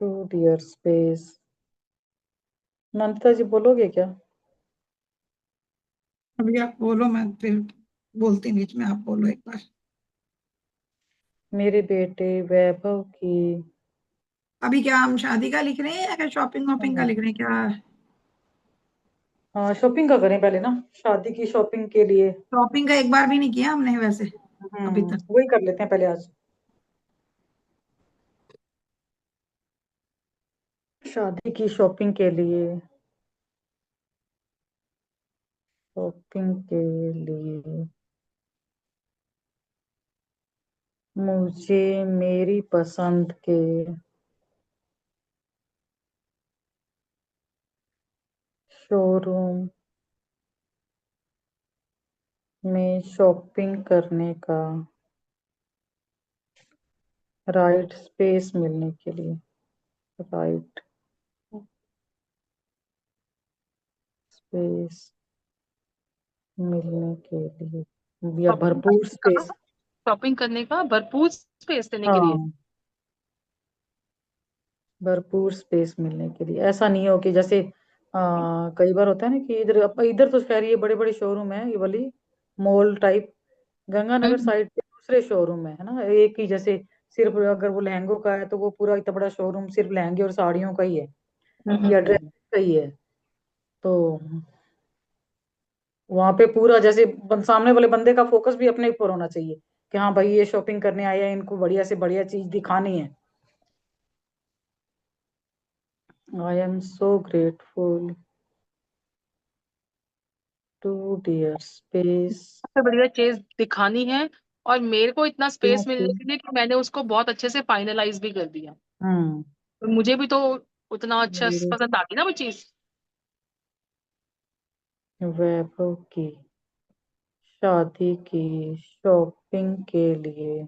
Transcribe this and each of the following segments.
To dear space. Nandita ji बोलोगे क्या? अभी आप बोलो, मैं फिर बोलती हूँ बीच में, आप बोलो एक बार। मेरे बेटे वैभव की। अभी क्या हम शादी का लिख रहे हैं या क्या शॉपिंग वॉपिंग का लिख रहे हैं क्या? हाँ, शॉपिंग का करें पहले ना, शादी की शॉपिंग के लिए। शॉपिंग का एक बार भी नहीं किया हमने वैसे अभी तक। वही कर लेते हैं पहले आज। शादी की शॉपिंग के लिए। शॉपिंग के लिए मुझे मेरी पसंद के शोरूम में शॉपिंग करने का राइट स्पेस मिलने के लिए। राइट स्पेस मिलने के लिए या शॉपिंग भरपूर करने का स्पेस। शॉपिंग करने का भरपूर स्पेस देने के लिए। हाँ, भरपूर स्पेस मिलने के लिए। ऐसा नहीं हो कि जैसे कई बार होता है ना कि इधर इधर तो खैर ये बड़े बड़े शोरूम है, ये वाली मॉल टाइप। गंगानगर हम्म साइड पे दूसरे शोरूम है ना, एक ही जैसे सिर्फ अगर वो लहंगों का है तो वो पूरा इतना बड़ा शोरूम सिर्फ लहंगे और साड़ियों का ही है, या ड्रेस हम्म। का ही है। तो वहां पे पूरा जैसे सामने वाले बंदे का फोकस भी अपने ऊपर होना चाहिए कि हाँ भाई ये शॉपिंग करने आया है, इनको बढ़िया से बढ़िया चीज दिखानी है। I am so grateful to dear space. सबसे बढ़िया चीज दिखानी है, और मेरे को इतना स्पेस क्योंकि मिलने के लिए कि मैंने उसको बहुत अच्छे से फाइनलाइज भी कर दिया। हम्म तो मुझे भी तो उतना अच्छा मेरे पसंद आती ना वो चीज। वैभव की शादी की शॉपिंग के लिए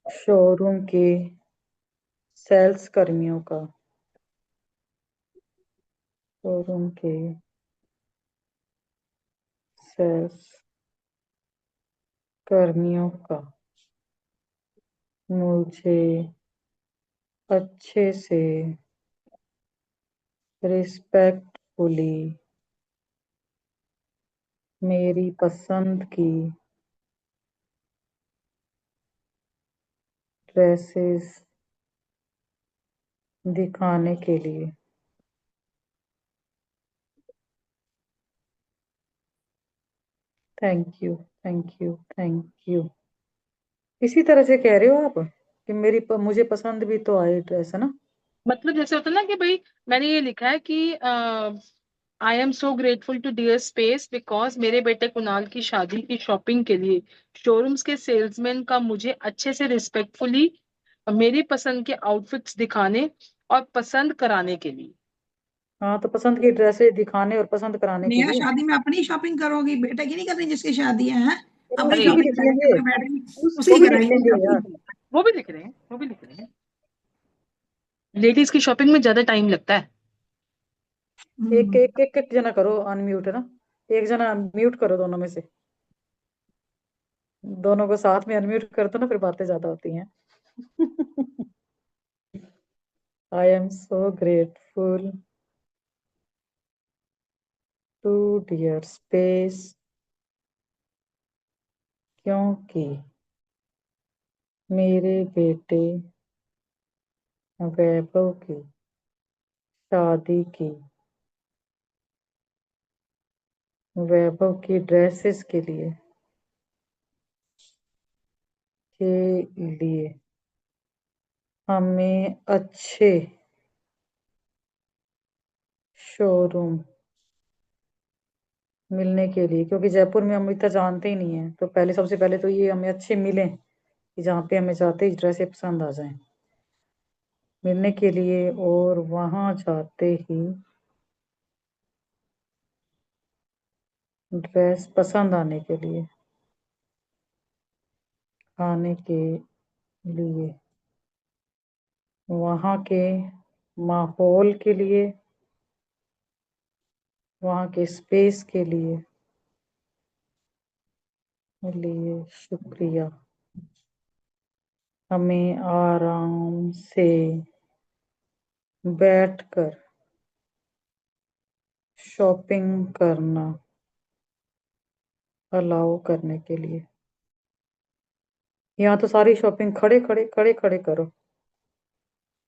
शोरूम के सेल्स कर्मियों का शोरूम के सेल्स कर्मियों का मुझे अच्छे से रिस्पेक्टफुली मेरी पसंद की ड्रेसेस दिखाने के लिए। Thank you, thank you, thank you. इसी तरह से कह रहे हो आप कि मुझे पसंद भी तो आए ड्रेस, है ना? मतलब जैसे होता है ना कि भाई, मैंने ये लिखा है कि I am so grateful to dear space because मेरे बेटे कुणाल की शादी की शॉपिंग के लिए शोरूम्स के सेल्समैन का मुझे अच्छे से रिस्पेक्टफुली मेरी पसंद के आउटफिट्स दिखाने और पसंद कराने के लिए। हाँ, तो पसंद की ड्रेसेस दिखाने और पसंद कराने के नेहा लिए। शादी में अपनी शॉपिंग करोगी, बेटे की नहीं करनी जिसकी शादी है? तो अपनी उसकी अरे भी शॉपिंग लिख पहले लेंगे, करके बैठेगी, वो उसी भी लिख कराएंगे लेंगे अपनी। यार। वो भी लिख रहे हैं, वो भी लिख रहे हैं। लेडीज की शॉपिंग में ज्यादा टाइम लगता है। एक हम्म। एक एक एक जना करो अनम्यूट, है ना? एक जना म्यूट करो दोनों में से। दोनों को साथ में अनम्यूट कर दो ना, फिर बातें ज्यादा होती हैं। I am so grateful to dear space क्योंकि मेरे बेटे वैभव की शादी की वैभव की ड्रेसेस के लिए हमें अच्छे शोरूम मिलने के लिए, क्योंकि जयपुर में हम इतना जानते ही नहीं है, तो पहले सबसे पहले तो ये हमें अच्छे मिले कि जहाँ पे हमें जाते ही ड्रेसें पसंद आ जाएं, मिलने के लिए, और वहां जाते ही ड्रेस पसंद आने के लिए, खाने के लिए, वहां के माहौल के लिए, वहां के स्पेस के लिए शुक्रिया। हमें आराम से बैठकर शॉपिंग करना अलाउ करने के लिए। यहाँ तो सारी शॉपिंग खड़े खड़े खड़े खड़े करो,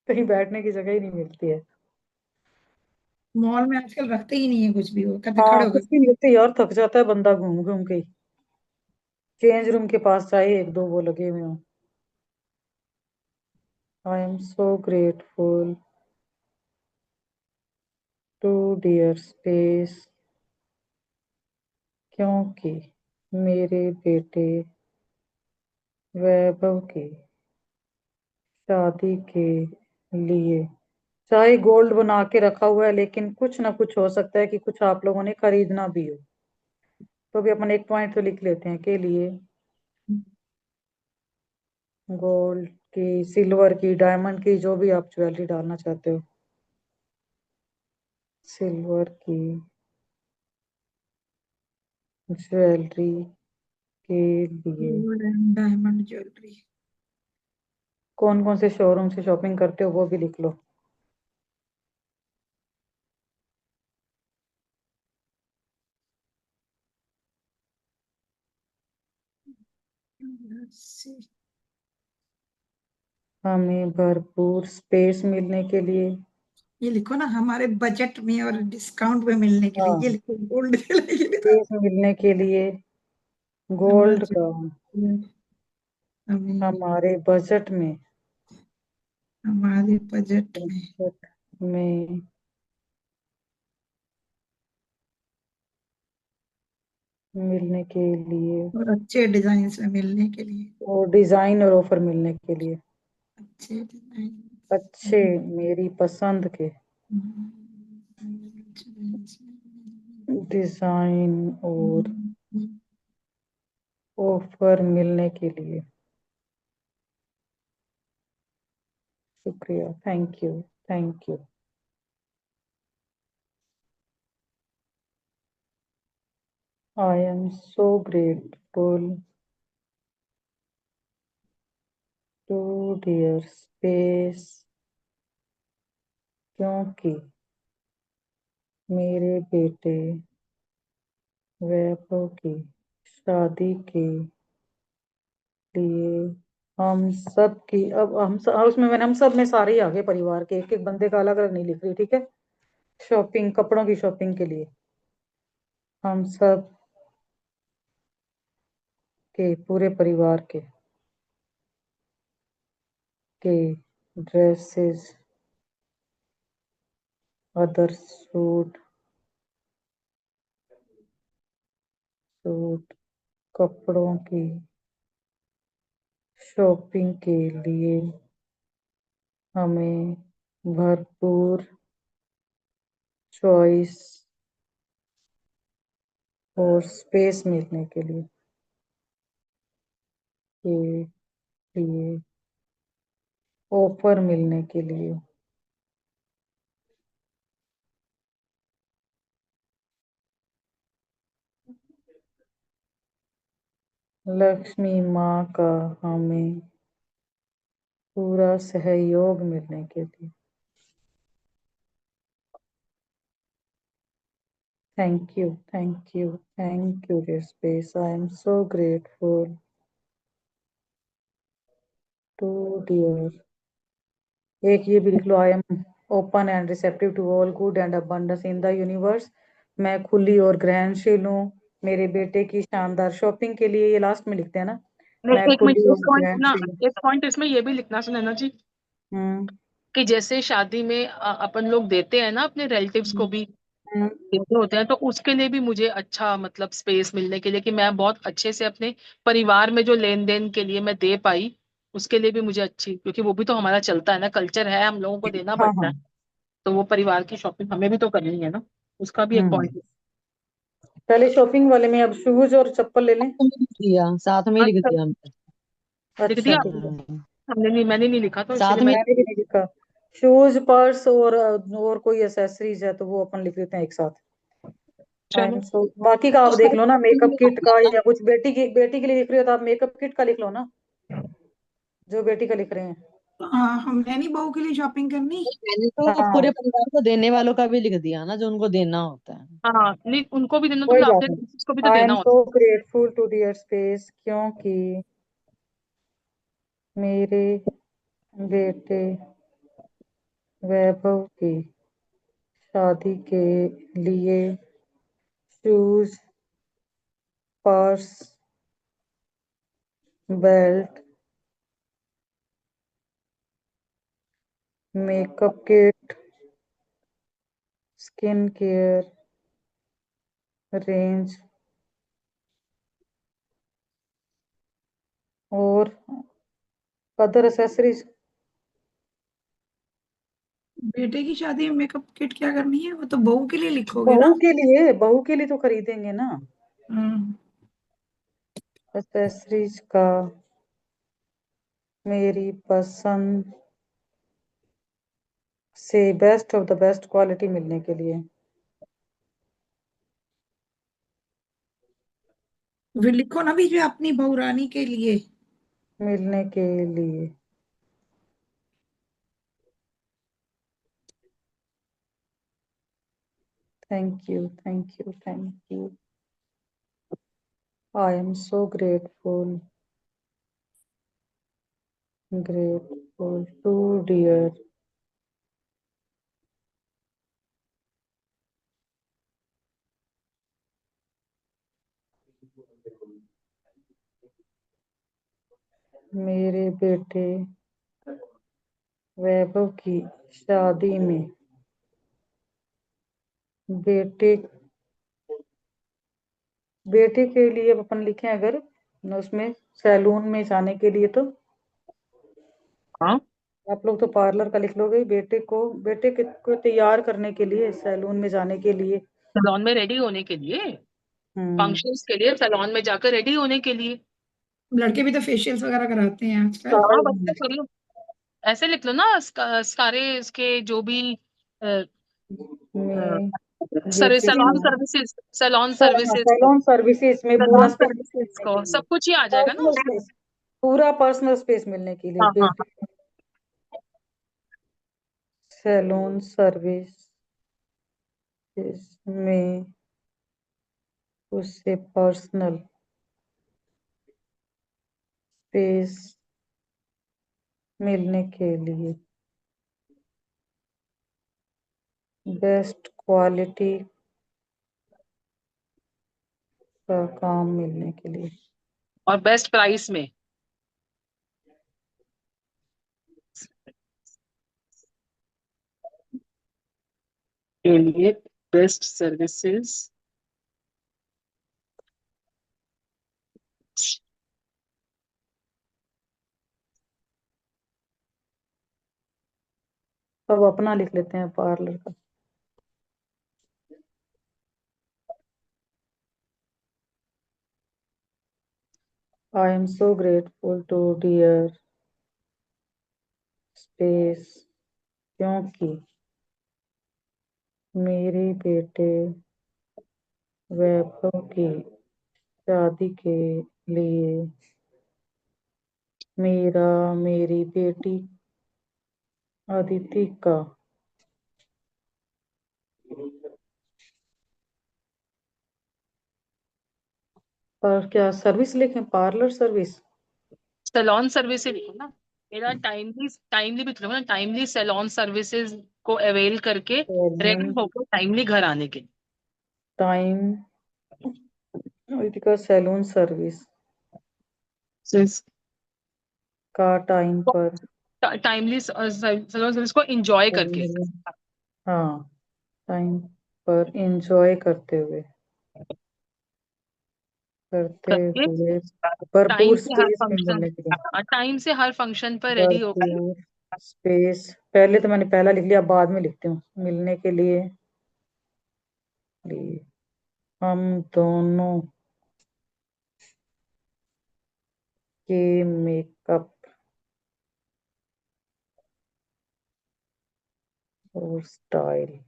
कहीं बैठने की जगह ही नहीं मिलती है। मॉल में आजकल रखते ही नहीं है कुछ भी, वो कहते हाँ, खड़े हो कुछ गए। भी नहीं होती यार, थक जाता है बंदा घूम घूम के ही। चेंज रूम के पास चाहिए एक दो वो लगे हुए हो। I am so grateful to dear space, क्योंकि मेरे बेटे वैभव की शादी के लिए चाहे गोल्ड बना के रखा हुआ है, लेकिन कुछ ना कुछ हो सकता है कि कुछ आप लोगों ने खरीदना भी हो। तो भी अपन एक पॉइंट तो लिख लेते हैं, के लिए गोल्ड की, सिल्वर की, डायमंड की, जो भी आप ज्वेलरी डालना चाहते हो, सिल्वर की ज्वेलरी के लिए। Gold and diamond jewellery. कौन कौन से शोरूम से शॉपिंग करते हो वो भी लिख लो। हमें भरपूर स्पेस मिलने के लिए। ये लिखो ना, हमारे बजट में और डिस्काउंट में मिलने के लिए, ये हाँ, लिखो गोल्ड ज्वेलरी के लिए तो। स्पेस मिलने के लिए हमारे गोल्ड का हमें हमारे बजट में, हमारे बजट में बजट में मिलने के लिए, और अच्छे डिजाइन में मिलने के लिए। और डिजाइन और ऑफर मिलने के लिए, अच्छे डिजाइन। अच्छे, मेरी पसंद के डिजाइन और ऑफर मिलने के लिए। शुक्रिया, thank you, thank you. I am so grateful to dear space, क्योंकि मेरे बेटे वैभव की शादी के लिए हम सब की, अब हम सब उसमें मैंने हम सब में सारे ही आ गए परिवार के, एक एक बंदे का अलग अलग नहीं लिख रही, ठीक है। शॉपिंग, कपड़ों की शॉपिंग के लिए हम सब के, पूरे परिवार के ड्रेसेस, अदर सूट, सूट, कपड़ों की शॉपिंग के लिए हमें भरपूर चॉइस और स्पेस मिलने के लिए, ऑफर मिलने के लिए, लक्ष्मी माँ का हमें पूरा सहयोग मिलने के लिए। Thank you, thank you, thank you dear space, I am so grateful to dear. एक ये भी लिख लो, I am open and receptive to all good and abundance in the universe. मैं खुली और ग्रहणशील हूँ मेरे बेटे की शानदार शॉपिंग के लिए। ये लास्ट में लिखते हैं ना, मैं नहीं, एक मिनट, खुली एक और पॉइंट ना, ग्रहणशील। एक पॉइंट इसमें ये भी लिखना सुनैना जी, हम्म कि जैसे शादी में अपन लोग देते हैं ना अपने रिलेटिव्स को भी हम्म, देते होते हैं, तो उसके लिए भी मुझे अच्छा मतलब स्पेस मिलने के लिए, कि मैं बहुत अच्छे से अपने परिवार में जो लेन देन के लिए मैं दे पाई, उसके लिए भी मुझे अच्छी, क्योंकि वो भी तो हमारा चलता है ना, कल्चर है, हम लोगों को देना हाँ पड़ता हाँ, है। तो वो परिवार की शॉपिंग हमें भी तो करनी है ना, उसका भी एक हम्म। पॉइंट। पहले शॉपिंग वाले में अब शूज और चप्पल ले लें। साथ में ही लिख अच्छा, दिया हमने। लिख अच्छा दिया ठीक है, हाँ, हमने? नहीं, मैंने नहीं लिखा, तो साथ इसलिए में। मैं। मैंने भी नहीं लिखा। शूज, पर्स और कोई एसेसरीज है तो वो अपन लिख लेते हैं एक साथ। आई एम चलो, सो, बाकी का आप देख लो ना, मेकअप किट का, या कुछ बेटी के लिए लिख रही हो तो आप मेकअप किट का लिख लो ना। जो बेटी का लिख रहे हैं। हाँ, हमने नहीं बहू के लिए शॉपिंग करनी। मैंने तो पूरे हाँ, परिवार को देने वालों का भी लिख दिया ना, जो उनको देना होता है। हाँ नहीं, उनको भी देना तो कोई मतलब बात अपने नहीं। relatives को भी तो आई देना एम होता so grateful to dear space, क्योंकि मेरे बेटे वैभव की शादी के लिए shoes, purse, belt, makeup kit, skin care range और अदर एसेसरीज। बेटे की शादी में मेकअप किट क्या करनी है? वो तो बहू के लिए लिखोगे बहू ना। के लिए, बहू के लिए तो खरीदेंगे ना। हम्म। एसेसरीज का मेरी पसंद से best of the best quality मिलने के लिए। फिर लिखो ना बीच में अपनी बहू रानी के लिए। मिलने के लिए। Thank you, thank you, thank you. I am so grateful, grateful to dear मेरे बेटे वैभव की शादी में बेटे बेटे के लिए अपन लिखें अगर उसमें सैलून में जाने के लिए, तो है। हाँ, आप लोग तो पार्लर का लिख लोगे। बेटे को तैयार करने के लिए, सैलून में जाने के लिए। सैलून में रेडी होने के लिए, हम्म। फंक्शंस के लिए सैलून में जाकर रेडी होने के लिए। लड़के भी तो फेशियल्स वगैरह कराते हैं आजकल। हाँ स्टाइल बच्चे कर लो, ऐसे लिख लो ना, सारे इसके जो भी में बेटे सैलून की सर्विसेज, सैलून सर्विसेज को, सैलून सर्विसेज में पूरा सैलून स्पेस सर्विसेज मिलने को के लिए। सब कुछ ही आ जाएगा ना पर्सनल उसमें। स्पेस, पूरा पर्सनल स्पेस मिलने के लिए हाँ हाँ बेटे। सैलून सर्विस में उससे पर्सनल स्पेस मिलने के लिए, बेस्ट क्वालिटी का काम मिलने के लिए। और बेस्ट प्राइस में। के लिए बेस्ट सर्विसेज। अब अपना लिख लेते हैं पार्लर का। I am so grateful to dear space, क्योंकि मेरे बेटे वैभव की शादी के लिए मेरी बेटी अदिति का पर क्या सर्विस लिखें, पार्लर सर्विस। सैलून सर्विसेज लिखो ना, मेरा टाइमली टाइमली भी लिखो ना, टाइमली सैलून सर्विसेज को अवेल करके रेडी सैलून होकर टाइमली घर आने के टाइम, अदिति का सैलून सर्विस लिए। का टाइम पर। टाइमली सैलून सर्विस को एंजॉय करके। हाँ, टाइम पर एंजॉय करते करके हुए टाइम भरपूर से हर स्पेस में फंक्शन, मिलने के लिए। टाइम से हर फंक्शन पर रेडी होकर। भरपूर स्पेस, पहले तो मैंने पहला लिख लिया, बाद में लिखती हूँ मिलने के लिए हम दोनों के मेकअप और स्टाइल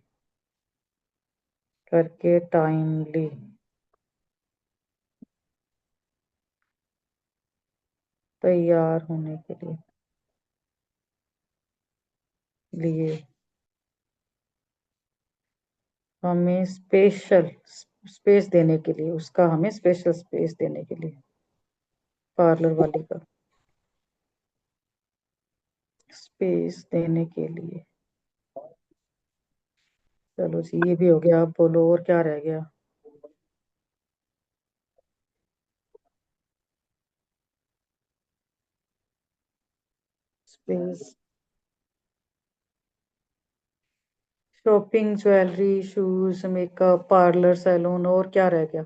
करके टाइमली तैयार होने के लिए हमें स्पेशल स्पेस देने के लिए, उसका हमें स्पेशल स्पेस देने के लिए, पार्लर वाली का स्पेस देने के लिए। चलो जी, ये भी हो गया। अब बोलो और क्या रह गया। Space, shopping, jewellery, shoes, makeup, parlour, salon, और क्या रह गया।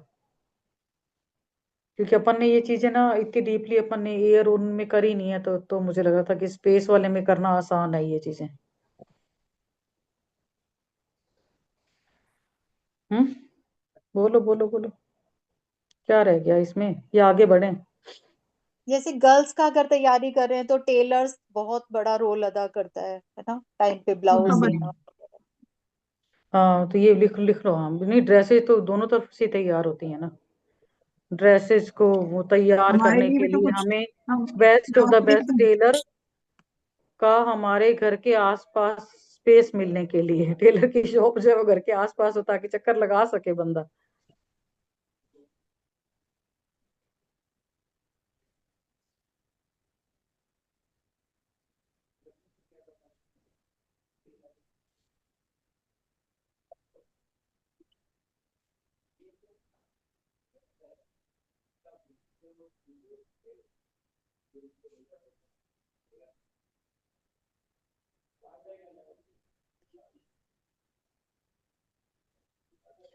क्योंकि अपन ने ये चीजें ना इतनी डीपली अपन ने एयर उनमें करी नहीं है, तो मुझे लगा था कि स्पेस वाले में करना आसान है ये चीजें। हम्म, बोलो बोलो बोलो, क्या रह गया इसमें, ये आगे बढ़े। जैसे गर्ल्स का अगर तैयारी कर रहे हैं तो टेलर्स बहुत बड़ा रोल अदा करता है ना, टाइम पे ब्लाउज समझ देना। हाँ, तो ये लिख लिख लो। हाँ, नहीं, ड्रेसेस तो दोनों तरफ से तैयार होती है ना। ड्रेसेस को वो तैयार हमारे करने लिए के भी तो लिए कुछ हमें हम बेस्ट ऑफ द हमारे लिए भी बेस्ट तो टेलर का हमारे घर के आसपास स्पेस मिलने के लिए, टेलर की शॉप जो है वो घर के आसपास हो, ताकि चक्कर लगा सके बंदा।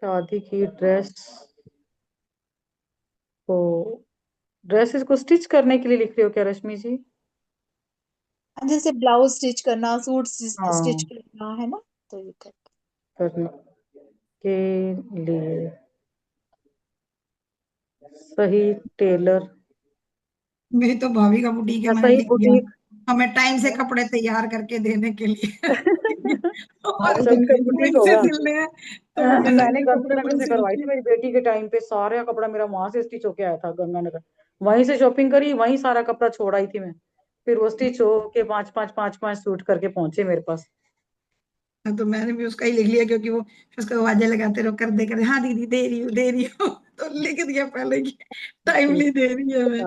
शादी की ड्रेस को, ड्रेसेस को स्टिच करने के लिए लिख रहे हो क्या रश्मि जी। जैसे ब्लाउज स्टिच करना, सूट स्टिच हाँ, करना है ना, तो ये कर। करने के लिए सही टेलर मेरी तो भाभी का बुटीक है, या मैंने सही लिख दिया बुटीक। हमें टाइम से कपड़े तैयार करके देने के लिए। और अच्छा, उनका बुटीक वहीं से होगा। सिलने हैं, तो मुझे लग मैंने रहा है कपड़े गंगानगर वहीं से से करवाई थी लेके। मेरी बेटी के टाइम पे, सारा कपड़ा मेरा वहां से स्टिच होके आया था गंगानगर। वहीं से शॉपिंग करी, वहीं सारा कपड़ा छोड़ आई थी मैं। फिर वो स्टिच हो के पांच पांच सूट करके पहुंचे मेरे पास। तो मैंने भी उसका ही लिख लिया, क्योंकि वो उसको आवाजें लगाते रहो, कर दे हाँ दीदी दे रही हूँ। तो लिख दिया पहले की ठीक टाइमली दे रही है मैं।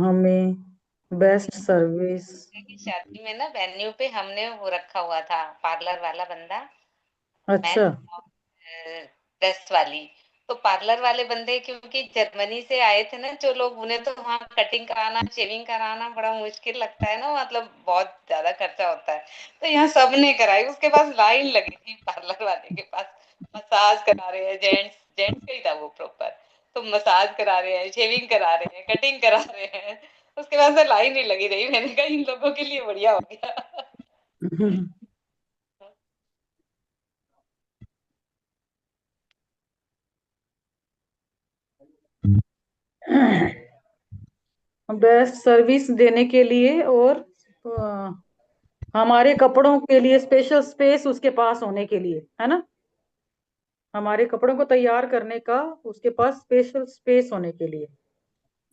हमें बेस्ट सर्विस। की शादी में ना वेन्यू पे हमने वो रखा हुआ था पार्लर वाला बंदा, अच्छा। मैन ड्रेस वाली। तो पार्लर वाले बंदे क्योंकि जर्मनी से आए थे ना जो लोग, उन्हें तो वहाँ कटिंग कराना शेविंग कराना बड़ा मुश्किल लगता है ना, मतलब बहुत ज्यादा खर्चा होता है। तो यहाँ सबने कराई, उसके पास लाइन लगी थी पार्लर वाले के पास। मसाज करा रहे हैं, जेंट्स जेंट्स का ही था वो प्रॉपर। तो मसाज करा रहे हैं, शेविंग करा रहे हैं, कटिंग करा रहे हैं। उसके बाद से लाइन ही लगी रही। मैंने कहा इन लोगों के लिए बढ़िया हो गया। बेस्ट सर्विस देने के लिए, और हमारे कपड़ों के लिए स्पेशल स्पेस उसके पास होने के लिए, है ना। हमारे कपड़ों को तैयार करने का उसके पास स्पेशल स्पेस होने के लिए।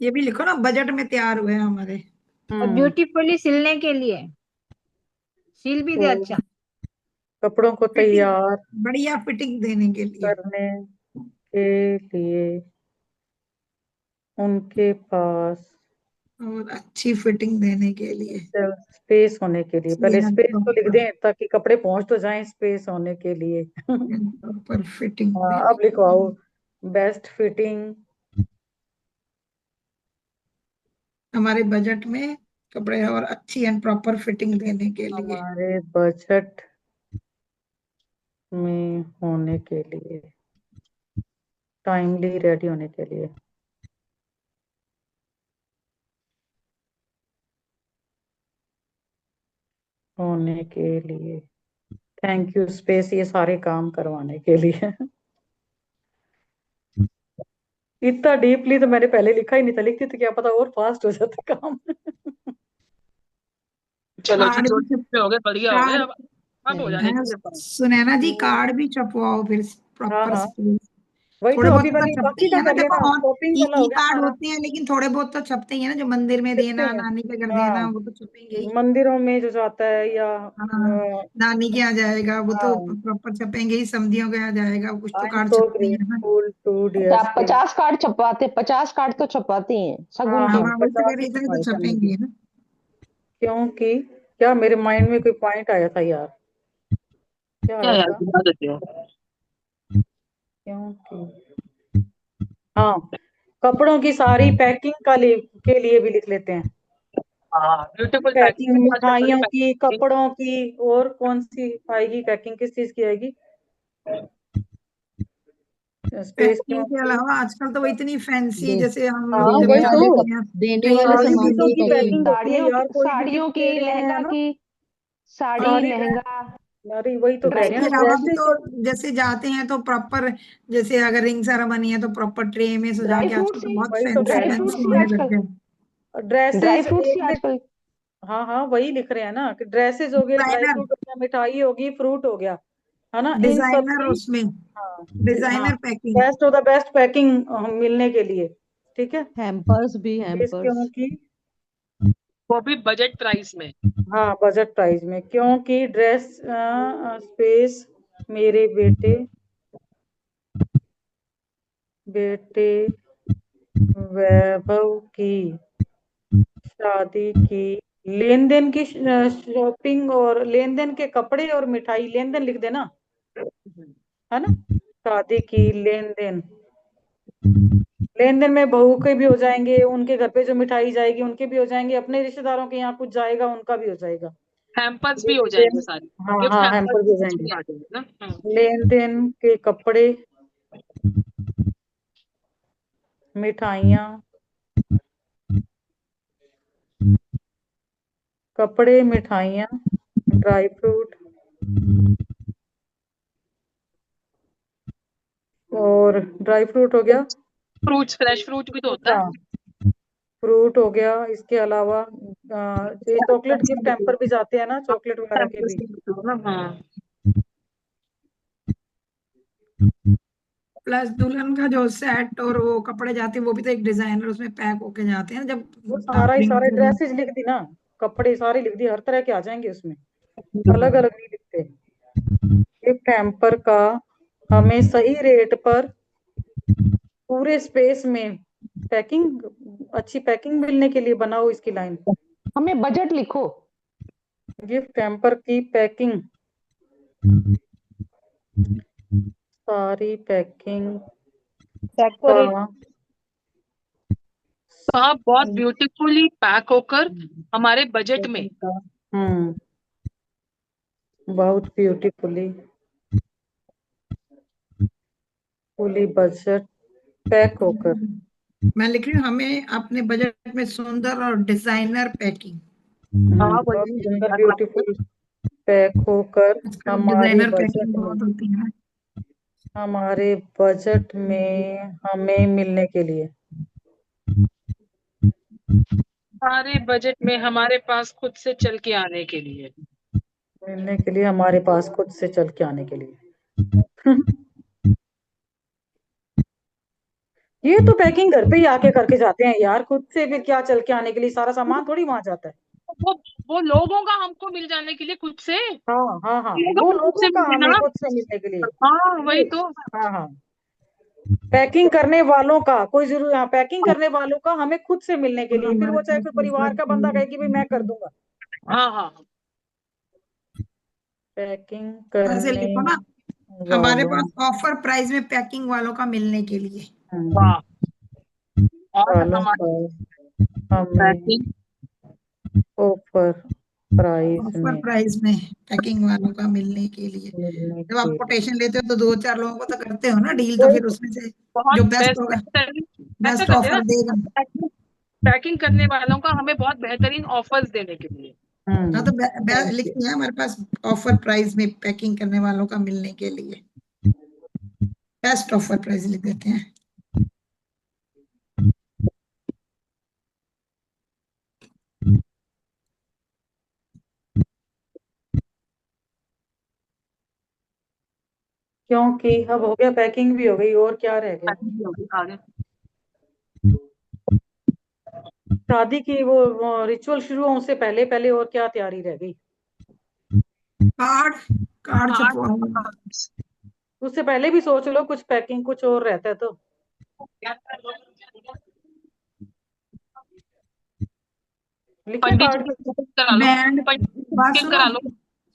ये भी लिखो ना, बजट में तैयार हुए हैं हमारे। और ब्यूटीफुली सिलने के लिए सिल भी दे तो अच्छा। कपड़ों को फिटिंग, तैयार बढ़िया फिटिंग देने के लिए। करने के लिए उनके पास और अच्छी फिटिंग देने के लिए। स्पेस होने के लिए, पहले स्पेस तो लिख प्रॉपर दें ताकि कपड़े पहुंच तो जाएं स्पेस होने के लिए। प्रॉपर फिटिंग हाँ, देने अब लिखो आओ। बेस्ट फिटिंग हमारे बजट में कपड़े और अच्छी एंड प्रॉपर फिटिंग देने के लिए। हमारे बजट में होने के लिए, टाइमली रेडी होने के लिए, होने के लिए। थैंक यू स्पेस, ये सारे काम करवाने के लिए। इतना डीपली तो मैंने पहले लिखा ही नहीं था, लिखती तो क्या पता और फास्ट हो जाता काम। चलो जी, कार्ड 2 टिप्स पे हो गए, बढ़िया हो गए। कार्ड अब हो जाने चाहिए पास। सुनैना जी, कार्ड भी छपवाओ फिर हाँ प्रॉपर हाँ, स्पेस। वही थोड़े तो बहुत अभी तो मैंने छपते बाकी ही का है ना, कर लिया देखो। ना, और शॉपिंग वाला हो ई गया कार्ड हमारा। होते हैं, लेकिन थोड़े बहुत तो छपते ही है ना, जो मंदिर में कितने देना, हैं? नानी के घर देना, हाँ, वो तो छपेंगे ही। मंदिरों में जो जाता है या हाँ, नानी के यहाँ जाएगा वो तो हाँ। प्रॉपर छपेंगे ही, समधियों के यहाँ जाएगा, कुछ तो आई एम कार्ड सो छपते ही है ना। ग्रेटफुल टू अच्छा, आप डीएसपी। 50 कार्ड छपवाते, 50 कार्ड तो छपवाती हैं हाँ शगुन हाँ के। हाँ, हाँ, वही तो कह 50 ही रही है, इतने तो छपाए थे हमने छपेंगे भी। ही ना। क्योंकि क्या मेरे माइंड में कोई पॉइंट आया था यार, क्या क्या आया यार था? बता देते हो। क्योंकि हाँ, कपड़ों की सारी पैकिंग के लिए भी लिख लेते हैं। हाँ, ब्यूटीफुल पैकिंग पैकिंग आजकल बड़ी मिठाइयों की, पैकिंग। कपड़ों की, और कौन सी आएगी पैकिंग, किस चीज की आएगी? स्पेस पैकिंग के क्योंकि अलावा आजकल तो वो इतनी फैंसी, दे, जैसे हम हाँ लोग जब देने वही तो, वाले जाते हैं देने वाले ट्रेन सारी में सामान चीजों की की भी, पैकिंग पैकिंग। होती है यार, कोई भी गिफ्ट साड़ियों दे की, रहे हैं, है लहंगा ना? की, साड़ी, सारी ड्रेस, लहंगा, अरे वही तो कह रहे इसके हैं ना, अलावा भी ड्रेसेस। तो जैसे जाते हैं तो प्रॉपर, जैसे अगर रिंग सेरेमनी है तो प्रॉपर ट्रे में सजा ड्राई के, आजकल फ्रूट्स तो ही, बहुत वही तो कह फैंसी रहे ड्राई हैं ना, फैंसी फ्रूट्स ही होने लग आजकल, गए। ड्राई ड्रेसेस फ्रूट्स ही एक, आजकल। हाँ हाँ वही लिख रहे हैं ना, कि ड्रेसेस हो गए, ड्राई डिजाइनर, फ्रूट हो गया, मिठाई होगी, फ्रूट हो गया, है ना, इन सब डिजाइनर की। उसमें, हाँ हाँ, designer packing. Best of the best packing मिलने के लिए, ठीक है। हैम्पर्स भी, इस हैम्पर्स। क्योंकि वो भी बजट प्राइस में। हाँ, बजट प्राइस में, क्योंकि ड्रेस स्पेस मेरे बेटे बेटे वैभव की शादी की लेन देन की शॉपिंग, और लेन देन के कपड़े और मिठाई, लेन देन लिख देना, है ना। शादी की लेन देन, लेन देन में बहू के भी हो जाएंगे, उनके घर पे जो मिठाई जाएगी उनके भी हो जाएंगे, अपने रिश्तेदारों के यहाँ कुछ जाएगा उनका भी हो जाएगा। हैम्पर्स भी हो लेन जाएंगे देन, सारे। हाँ गिफ्ट हाँ, हैम्पर्स हैम्पर भी भी हो कुछ जाएंगे। भी आ जाएंगे ना। लेन देन के कपड़े, मिठाइयाँ, कपड़े, मिठाइयाँ, ड्राई फ्रूट, और ड्राई फ्रूट हो गया, फ्रूट्स, फ्रेश फ्रूट भी तो होता है। हाँ फ्रूट हो गया। इसके अलावा ये चॉकलेट गिफ्ट हैम्पर भी जाते हैं ना, चॉकलेट वगैरह के हैम्पर्स भी। भी बताओ ना। हाँ, प्लस दुल्हन का जो सेट और वो कपड़े जाते हैं, वो भी तो एक डिजाइनर उसमें पैक होके जाते हैं ना, वो जब सारा ही रिंग सारे सेरेमनी। ड्रेसेस लिख दी ना, कपड़े सारे लिख दिए, हर तरह के आ जाएंगे उसमें, अलग अलग नहीं लिखते। गिफ्ट हैम्पर का हमें सही रेट पर पूरे स्पेस में पैकिंग, अच्छी पैकिंग मिलने के लिए बनाओ इसकी लाइन। हमें बजट लिखो। गिफ्ट हैम्पर की पैकिंग, सारी पैकिंग डेकोरेट। का तो आप बहुत ब्यूटीफुली पैक होकर हमारे बजट में। पैकिंग का, बहुत ब्यूटीफुली फुली बजट पैक होकर, मैं लिख रही हूँ, हमें अपने बजट में सुंदर और डिजाइनर पैकिंग। हाँ, बहुत वही सुंदर ब्यूटीफुल पैक होकर आजकल हमारे डिजाइनर बजट पैकिंग में, बहुत होती है। हमारे बजट में हमें मिलने के लिए। सारे बजट में हमारे पास खुद से चल के आने के लिए। मिलने के लिए, हमारे पास खुद से चल के आने के लिए। ये तो पैकिंग घर पे ही आके करके जाते हैं यार, खुद से फिर क्या चल के आने के लिए, सारा सामान थोड़ी वहां जाता है। वो वो लोगों का हमको मिल जाने के लिए खुद से। हाँ हाँ हाँ, लोगों वो को खुद से लोगों का मिल हमें देना। खुद से मिलने के लिए। हाँ, वही ये, तो। हाँ हाँ, पैकिंग करने वालों का कोई जरूर, हाँ पैकिंग करने वालों का हमें खुद से मिलने के लिए, फिर हमारे वो चाहे कोई परिवार का बंदा कहे कि भाई मैं कर पास दूंगा। हाँ हाँ, पैकिंग ऐसे करने लिखो ना, हमारे वालों, पास ऑफर प्राइस में पैकिंग वालों का मिलने के लिए। वाह। और वालों हमारी का हमें पैकिंग, ऑफर प्राइस ऑफर में प्राइस में पैकिंग वालों का मिलने के लिए। मिलने जब आप के लिए। कोटेशन लेते हो तो दो चार लोगों को तो करते हो ना डील, तो वही फिर तो, उसमें से बहुत जो बेस्ट बेस्ट होगा, बेहतरीन ऐसा बेस्ट करते हैं ऑफर देगा। ना। पैकिंग करने वालों का हमें बहुत बेहतरीन ऑफर्स देने के लिए। हाँ, तो लिख थैंक यू। दिया हमारे पास, ऑफर प्राइस में पैकिंग करने वालों का मिलने के लिए बेस्ट ऑफर प्राइस लिख देते हैं। क्योंकि अब हो गया, पैकिंग भी हो गई, और क्या रह गया? आगे शादी की वो रिचुअल शुरू होने से पहले पहले और क्या तैयारी रह गई? Card card छपवाना। कार्ड उससे पहले भी सोच लो, कुछ पैकिंग कुछ और रहता है तो। लिखे पंडित जी कार्ड की पे? बुकिंग करा लो, बैंड, पंडित जी की बात बुकिंग सुनो करा लो।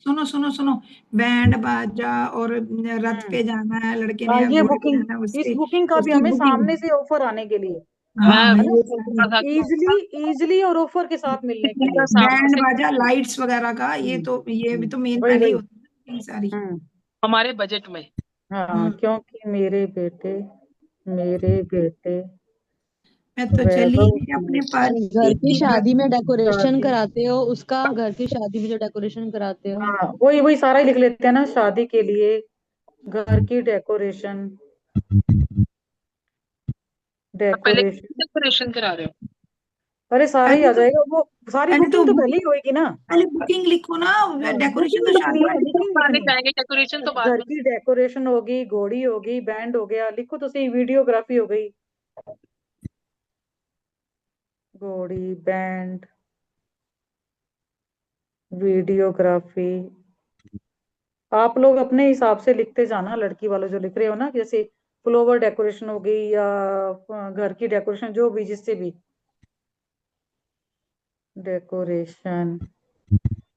सुनो सुनो सुनो, बैंड बाजा और रथ पे हम्म। जाना है, लड़के हाँ, ने ये घोड़े पे बुकिंग, जाना है, इस उसकी बुकिंग का भी उसकी हमें बुकिंग। सामने से ऑफर आने के लिए, हाँ मैं है ना, ये बोल रहा था कि इजली और ऑफर के साथ मिलने के लिए। सामने बैंड से बाजा लाइट्स वगैरह का, ये हम्म, तो ये भी तो मेन वही पहले ही वही। होती है सारी। हम्म। हमारे बजट में। हाँ, क्योंकि मेरे बेटे मैं तो चली वैभव गई की अपने पर घर की इतनी शादी में डेकोरेशन शादी। कराते हो उसका, घर की शादी में जो डेकोरेशन कराते हो। हाँ, वही वही सारा ही लिख लेते हैं ना, शादी के लिए घर की डेकोरेशन, अब पहले डेकोरेशन। डेकोरेशन करा रहे हो? अरे सारा ही पहले आ तो जाएगा वो, सारी पहले तो बुकिंग तो पहले ही होएगी ना। पहले बुकिंग लिखो ना, हाँ, डेकोरेशन बुकिंग तो लिखनी शादी है, वाली। बुकिंग आगे लिखनी है। जाएंगे, डेकोरेशन तो बाद घर में। की डेकोरेशन होगी, घोड़ी होगी, बैंड हो गया, लिखो तो सही, वीडियोग्राफी हो गई, घोड़ी, बैंड, वीडियोग्राफी। आप लोग अपने हिसाब से लिखते जाना, लड़की वालों जो लिख रहे हो ना, जैसे फ्लोवर डेकोरेशन हो गई या घर की डेकोरेशन, जो भी जिससे भी डेकोरेशन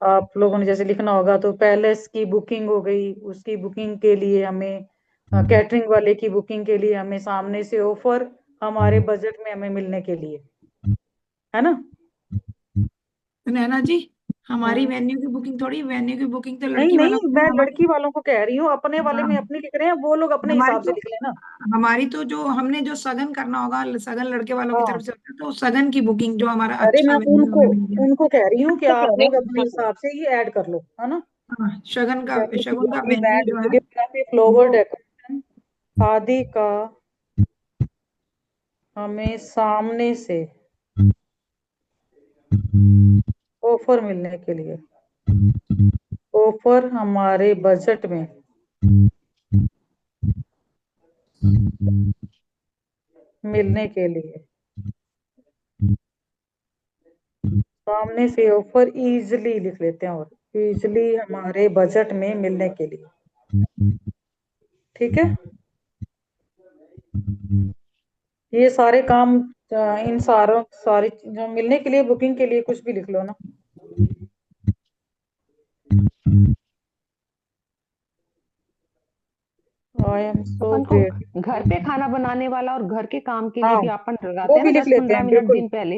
आप लोगों ने जैसे लिखना होगा, तो पैलेस की बुकिंग हो गई, उसकी बुकिंग के लिए हमें, कैटरिंग वाले की बुकिंग के लिए हमें सामने से ऑफर हमारे बजट में हमें मिलने के लिए, है ना। नैना जी, हमारी हम्म। वेन्यू की बुकिंग थोड़ी, वेन्यू की बुकिंग तो नहीं लड़की वाला नहीं, मैं हमारी। लड़की वालों को कह रही हूँ, अपने वाले में हाँ, अपनी लिख रहे हैं, वो लोग अपने हमारी हिसाब से तो लिख लेना। हमारी तो जो हमने जो सगन करना होगा, सगन लड़के वालों की तरफ हाँ, से होता है, तो सगन की बुकिंग जो हमारा अरे मैं अच्छा वेन्यू उनको हमें मिल गया। उनको कह रही हूँ कि तो कह आप रहे लोग अपने हैं हिसाब से ही ऐड कर लो, है ना। हाँ, जैसे शगुन का घोड़ी, वेन्यू बैंड, जो है वीडियोग्राफी, फ्लोवर वो डेकोरेशन आदि का हमें सामने से ऑफर मिलने के लिए, ऑफर हमारे बजट में मिलने के लिए, सामने से ऑफर इजली लिख लेते हैं, और इजली हमारे बजट में मिलने के लिए, ठीक है। ये सारे काम, इन सारों सारी जो मिलने के लिए, बुकिंग के लिए, कुछ भी लिख लो ना। आई एम सो अपन को ग्रेट। घर पे खाना बनाने वाला और घर के काम के लिए हाँ, विज्ञापन लगाते वो हैं भी ना, लिख दस लेते पंद्रह हैं, मिनट बिल्कुल। दिन पहले।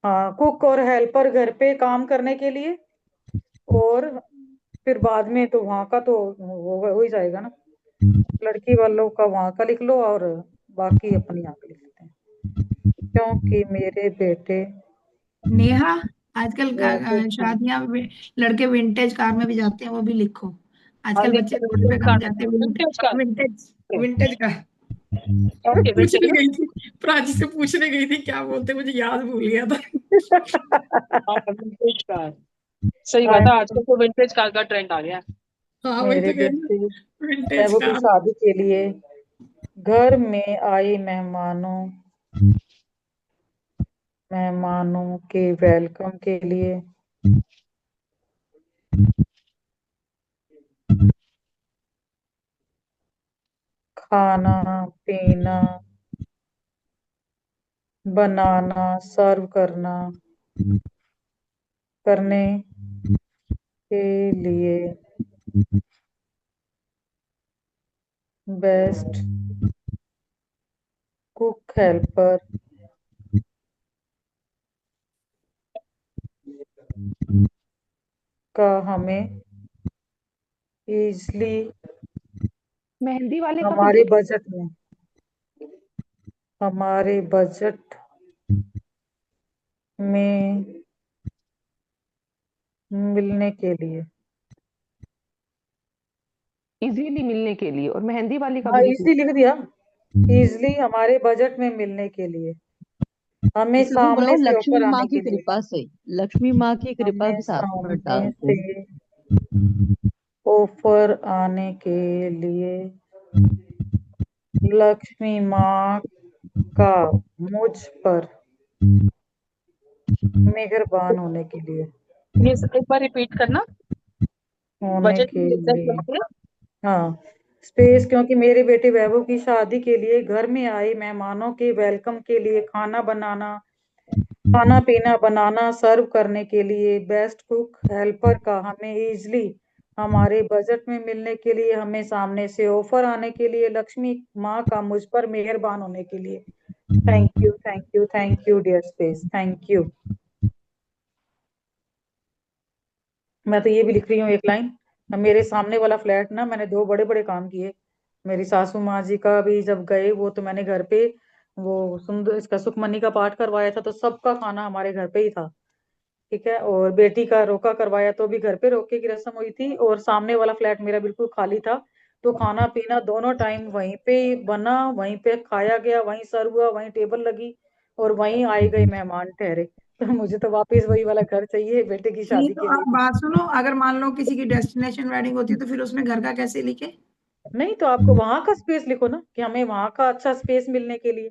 हाँ, कुक और हेल्पर घर पे काम करने के लिए, और फिर बाद में तो वहां का तो हो ही जाएगा ना, लड़की वालों का वहां का लिख लो, और बाकी अपनी यहाँ का लिख लेते हैं, क्योंकि मेरे बेटे नेहा, आजकल वैभव की। शादियां लड़के विंटेज कार में भी जाते हैं, वो भी लिखो। हाँ, आजकल लिख बच्चे रोड पे कम जाते हैं, विंटेज का। विंटेज विंटेज का। ओके, पूछने विंटेज। गई थी, प्राची से पूछने गई थी क्या बोलते, मुझे याद भूल गया था। हाँ, विंटेज का सही आई बात एम है, आजकल तो विंटेज कार का ट्रेंड आ गया है। हाँ वही मेरे तो कह रही हूँ, बेटे विंटेज वैभव की कार। शादी के लिए, घर में आए मेहमानों के वेलकम के लिए, खाना पीना बनाना, सर्व करने के लिए बेस्ट कुक हेल्पर का हमें इजली मेहंदी वाले का भी हमारे देख लो। बजट में हमारे बजट में मिलने के लिए। इजीली मिलने के लिए, और मेहंदी वाली का हाँ, भी लिख लो। इजली लिख दिया, इजली हमारे बजट में मिलने के लिए, हमें इसको भी सामने बोलो से लक्ष्मी ऑफर माँ आने की के लिए, कृपा से, लक्ष्मी माँ की कृपा हमें भी साथ में सामने डाल दो। से ऑफर आने के लिए, लक्ष्मी माँ का मुझ पर मेहरबान होने के लिए, ये एक बार रिपीट करना। होने बजट के में लिए। रखते हाँ, स्पेस, क्योंकि मेरे बेटे वैभव की शादी के लिए घर में आए मेहमानों के वेलकम के लिए खाना पीना बनाना सर्व करने के लिए बेस्ट कुक हेल्पर का हमें इजली हमारे बजट में मिलने के लिए, हमें सामने से ऑफर आने के लिए, लक्ष्मी माँ का मुझ पर मेहरबान होने के लिए। Thank you, thank you, thank you dear space, thank you. मैं तो ये भी लिख रही हूँ एक लाइन। मेरे सामने वाला फ्लैट ना, मैंने 2 बड़े बड़े काम किए। मेरी सासू माँ जी का भी जब गए वो, तो मैंने घर पे वो सुंदर इसका सुखमनी का पाठ करवाया था, तो सबका खाना हमारे घर पे ही था। ठीक है, और बेटी का रोका करवाया तो भी घर पे रोके की रस्म हुई थी, और सामने वाला फ्लैट मेरा बिल्कुल खाली था, तो खाना पीना दोनों टाइम वहीं पे ही बना, वहीं पे खाया गया, वहीं सर्व हुआ, वहीं टेबल लगी, और वहीं आए गए मेहमान ठहरे। तो मुझे तो वापस वही वाला घर चाहिए बेटे की नहीं शादी तो के आप लिए। बात सुनो, अगर मान लो किसी की डेस्टिनेशन वेडिंग होती है तो फिर उसमें घर का कैसे लिखे? नहीं तो आपको वहां का स्पेस लिखो ना, कि हमें वहां का अच्छा स्पेस मिलने के लिए,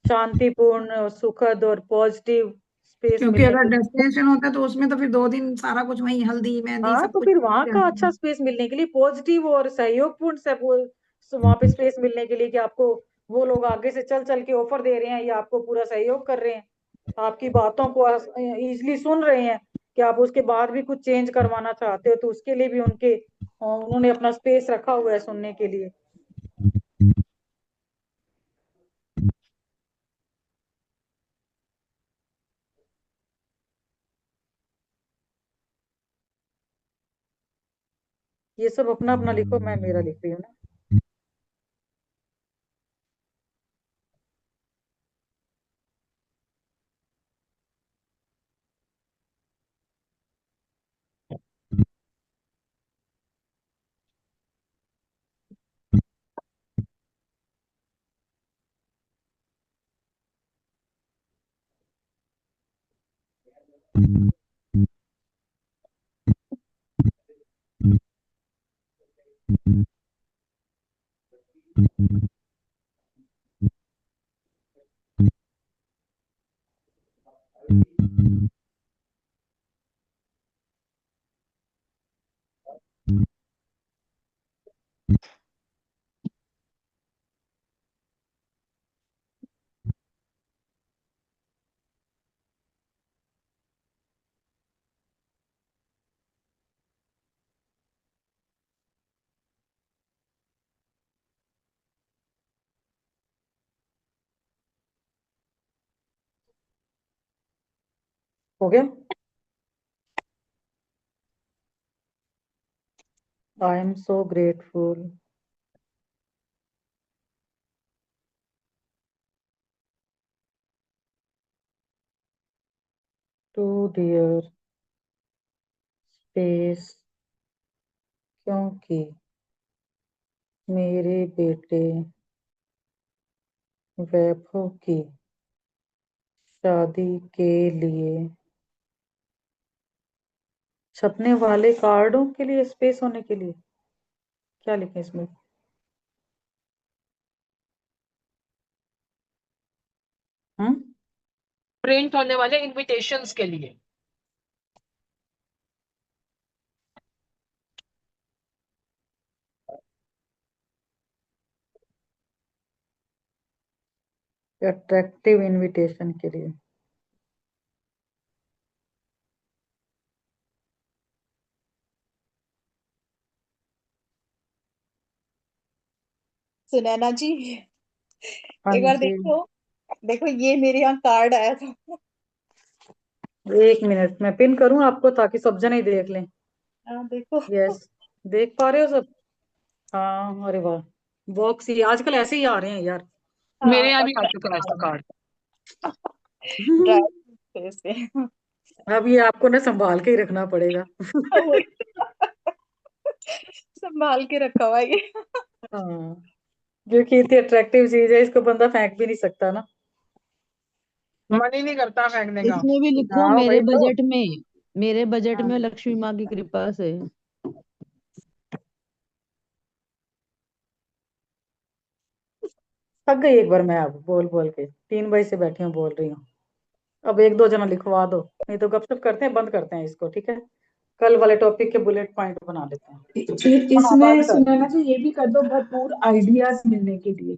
शांतिपूर्ण, सुखद और पॉजिटिव स्पेस क्योंकि मिलने अगर के लिए। डेस्टिनेशन होता है तो उसमें तो फिर 2 दिन सारा कुछ वही हल्दी मेहंदी हाँ, सब तो कुछ फिर वहां का अच्छा रहना। स्पेस मिलने के लिए, पॉजिटिव और सहयोगपूर्ण से वहां पे स्पेस मिलने के लिए, कि आपको वो लोग आगे से चल चल के ऑफर दे रहे हैं, या आपको पूरा सहयोग कर रहे हैं, आपकी बातों को इजली सुन रहे हैं, कि आप उसके बाद भी कुछ चेंज करवाना चाहते हो, तो उसके लिए भी उन्होंने अपना स्पेस रखा हुआ है सुनने के लिए। ये सब अपना अपना लिखो, मैं मेरा लिख रही हूँ ना। हो गया। I am so grateful to dear space, क्योंकि मेरे बेटे वैभव की शादी के लिए छपने वाले कार्डों के लिए स्पेस होने के लिए, क्या लिखें इसमें? हम्म प्रिंट होने वाले इनविटेशंस के लिए। अट्रैक्टिव इनविटेशन के लिए। सुनैना जी, हाँ एक बार जी, देखो, देखो ये मेरे यहाँ कार्ड आया था। 1 मिनट मैं पिन करूं आपको, ताकि सब जने ही देख लें। देखो। यस, देख पा रहे हो सब? हाँ, अरे वाह, बॉक्स ही आजकल ऐसे ही आ रहे हैं यार। मेरे हाँ, यहाँ भी आ चुका है पता इसका कार्ड। ड्राई से। अब ये आपको ना संभाल के ही रखना पड़ेगा। वो संभाल के रखा हुआ ये। हाँ, क्योंकि इतनी अट्रैक्टिव चीज है, इसको बंदा फेंक भी नहीं सकता ना। मन ही नहीं करता फेंकने का। इसमें भी लिखो हाँ मेरे वही तो। बजट में, मेरे बजट हाँ, में लक्ष्मी माँ की कृपा से। थक गई एक बार मैं, अब बोल बोल के 3 बजे से बैठी हूँ बोल रही हूँ। अब 1-2 जना लिखवा दो, नहीं तो गपशप करते हैं, बंद करते हैं इसको, ठीक है। कल वाले टॉपिक के बुलेट पॉइंट बना लेते हैं। इसमें सुनैना जी ये भी कर दो, भरपूर आइडियाज मिलने के लिए।